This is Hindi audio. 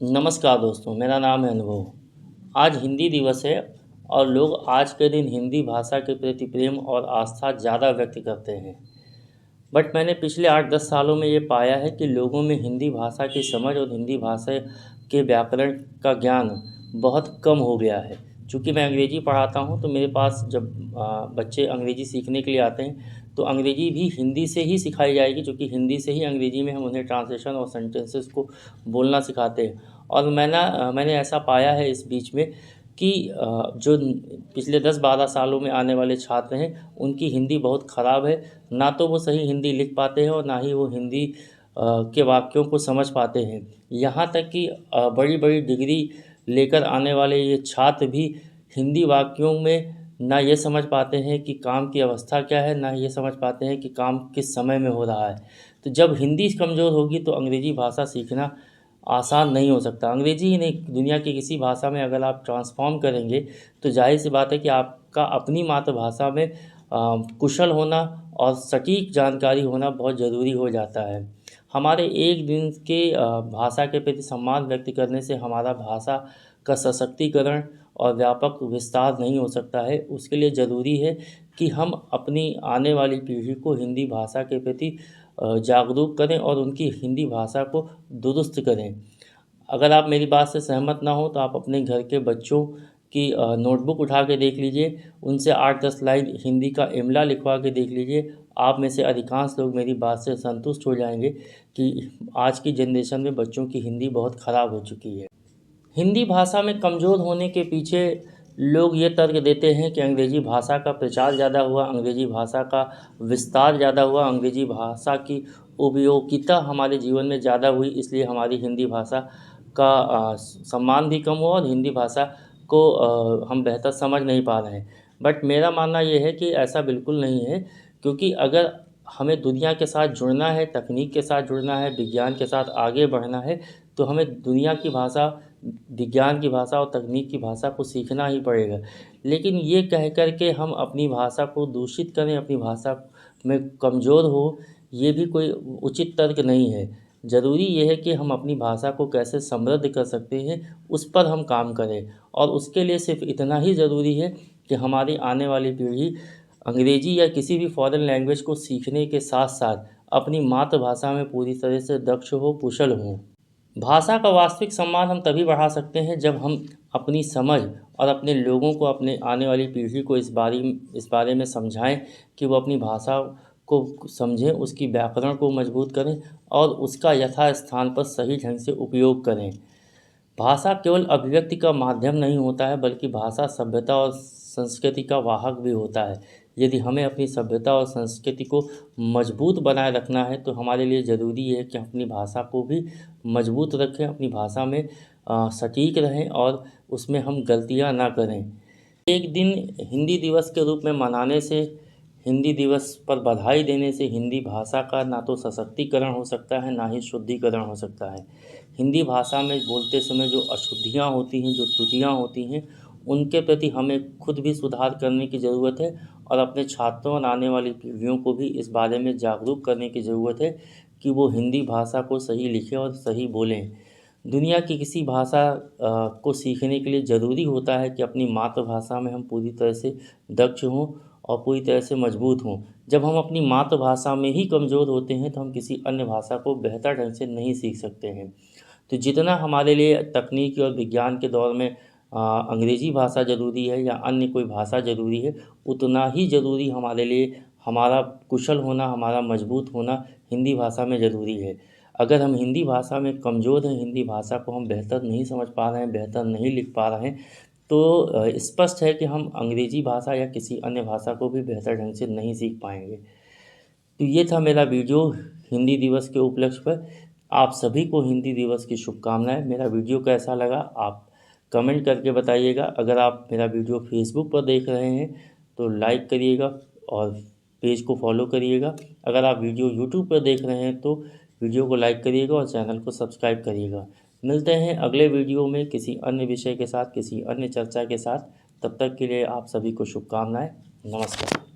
नमस्कार दोस्तों, मेरा नाम है अनुभव। आज हिंदी दिवस है और लोग आज के दिन हिंदी भाषा के प्रति प्रेम और आस्था ज़्यादा व्यक्त करते हैं। बट मैंने पिछले 8-10 सालों में ये पाया है कि लोगों में हिंदी भाषा की समझ और हिंदी भाषा के व्याकरण का ज्ञान बहुत कम हो गया है। चूँकि मैं अंग्रेजी पढ़ाता हूँ तो मेरे पास जब बच्चे अंग्रेजी सीखने के लिए आते हैं तो अंग्रेजी भी हिंदी से ही सिखाई जाएगी, क्योंकि हिंदी से ही अंग्रेजी में हम उन्हें ट्रांसलेशन और सेंटेंसेस को बोलना सिखाते हैं। और मैंने ऐसा पाया है इस बीच में कि जो पिछले 10-12 सालों में आने वाले छात्र हैं उनकी हिंदी बहुत ख़राब है। ना तो वो सही हिंदी लिख पाते हैं और ना ही वो हिंदी के वाक्यों को समझ पाते हैं। यहाँ तक कि बड़ी-बड़ी डिग्री लेकर आने वाले ये छात्र भी हिंदी वाक्यों में ना ये समझ पाते हैं कि काम की अवस्था क्या है, ना ये समझ पाते हैं कि काम किस समय में हो रहा है। तो जब हिंदी कमज़ोर होगी तो अंग्रेज़ी भाषा सीखना आसान नहीं हो सकता। अंग्रेज़ी ही नहीं, दुनिया की किसी भाषा में अगर आप ट्रांसफ़ॉर्म करेंगे तो ज़ाहिर-सी बात है कि आपका अपनी मातृभाषा में कुशल होना और सटीक जानकारी होना बहुत ज़रूरी हो जाता है। हमारे एक दिन के भाषा के प्रति सम्मान व्यक्त करने से हमारा भाषा का सशक्तिकरण और व्यापक विस्तार नहीं हो सकता है। उसके लिए ज़रूरी है कि हम अपनी आने वाली पीढ़ी को हिंदी भाषा के प्रति जागरूक करें और उनकी हिंदी भाषा को दुरुस्त करें। अगर आप मेरी बात से सहमत ना हो तो आप अपने घर के बच्चों की नोटबुक उठा के देख लीजिए, उनसे 8-10 लाइन हिंदी का इमला लिखवा के देख लीजिए। आप में से अधिकांश लोग मेरी बात से संतुष्ट हो जाएँगे कि आज की जनरेशन में बच्चों की हिंदी बहुत ख़राब हो चुकी है। हिंदी भाषा में कमज़ोर होने के पीछे लोग ये तर्क देते हैं कि अंग्रेज़ी भाषा का प्रचार ज़्यादा हुआ, अंग्रेज़ी भाषा का विस्तार ज़्यादा हुआ, अंग्रेज़ी भाषा की उपयोगिता हमारे जीवन में ज़्यादा हुई, इसलिए हमारी हिंदी भाषा का सम्मान भी कम हुआ और हिंदी भाषा को हम बेहतर समझ नहीं पा रहे हैं। बट मेरा मानना ये है कि ऐसा बिल्कुल नहीं है, क्योंकि अगर हमें दुनिया के साथ जुड़ना है, तकनीक के साथ जुड़ना है, विज्ञान के साथ आगे बढ़ना है, तो हमें दुनिया की भाषा, विज्ञान की भाषा और तकनीक की भाषा को सीखना ही पड़ेगा। लेकिन ये कह कर के हम अपनी भाषा को दूषित करें, अपनी भाषा में कमज़ोर हो, ये भी कोई उचित तर्क नहीं है। ज़रूरी ये है कि हम अपनी भाषा को कैसे समृद्ध कर सकते हैं, उस पर हम काम करें और उसके लिए सिर्फ़ इतना ही ज़रूरी है कि हमारी आने वाली पीढ़ी अंग्रेज़ी या किसी भी फ़ॉरेन लैंग्वेज को सीखने के साथ-साथ अपनी मातृभाषा में पूरी तरह से दक्ष हो, कुशल हों। भाषा का वास्तविक सम्मान हम तभी बढ़ा सकते हैं जब हम अपनी समझ और अपने लोगों को, अपने आने वाली पीढ़ी को इस बारे में समझाएं कि वो अपनी भाषा को समझें, उसकी व्याकरण को मजबूत करें और उसका यथास्थान पर सही ढंग से उपयोग करें। भाषा केवल अभिव्यक्ति का माध्यम नहीं होता है, बल्कि भाषा सभ्यता और संस्कृति का वाहक भी होता है। यदि हमें अपनी सभ्यता और संस्कृति को मजबूत बनाए रखना है तो हमारे लिए ज़रूरी है कि अपनी भाषा को भी मजबूत रखें, अपनी भाषा में सटीक रहें और उसमें हम गलतियाँ ना करें। एक दिन हिंदी दिवस के रूप में मनाने से, हिंदी दिवस पर बधाई देने से हिंदी भाषा का ना तो सशक्तिकरण हो सकता है, ना ही शुद्धिकरण हो सकता है। हिंदी भाषा में बोलते समय जो अशुद्धियाँ होती हैं, जो त्रुटियाँ होती हैं, उनके प्रति हमें खुद भी सुधार करने की ज़रूरत है और अपने छात्रों और आने वाली पीढ़ियों को भी इस बारे में जागरूक करने की ज़रूरत है कि वो हिंदी भाषा को सही लिखें और सही बोलें। दुनिया की किसी भाषा को सीखने के लिए ज़रूरी होता है कि अपनी मातृभाषा में हम पूरी तरह से दक्ष हों और पूरी तरह से मजबूत हों। जब हम अपनी मातृभाषा में ही कमज़ोर होते हैं तो हम किसी अन्य भाषा को बेहतर ढंग से नहीं सीख सकते हैं। तो जितना हमारे लिए तकनीकी और विज्ञान के दौर में अंग्रेज़ी भाषा ज़रूरी है या अन्य कोई भाषा ज़रूरी है, उतना ही ज़रूरी हमारे लिए हमारा कुशल होना, हमारा मजबूत होना हिंदी भाषा में ज़रूरी है। अगर हम हिंदी भाषा में कमज़ोर हैं, हिंदी भाषा को हम बेहतर नहीं समझ पा रहे हैं, बेहतर नहीं लिख पा रहे हैं, तो स्पष्ट है कि हम अंग्रेज़ी भाषा या किसी अन्य भाषा को भी बेहतर ढंग से नहीं सीख पाएँगे। तो ये था मेरा वीडियो हिंदी दिवस के उपलक्ष्य पर। आप सभी को हिंदी दिवस की शुभकामनाएँ। मेरा वीडियो कैसा लगा आप कमेंट करके बताइएगा। अगर आप मेरा वीडियो फेसबुक पर देख रहे हैं तो लाइक करिएगा और पेज को फॉलो करिएगा। अगर आप वीडियो यूट्यूब पर देख रहे हैं तो वीडियो को लाइक करिएगा और चैनल को सब्सक्राइब करिएगा। मिलते हैं अगले वीडियो में किसी अन्य विषय के साथ, किसी अन्य चर्चा के साथ। तब तक के लिए आप सभी को शुभकामनाएँ। नमस्कार।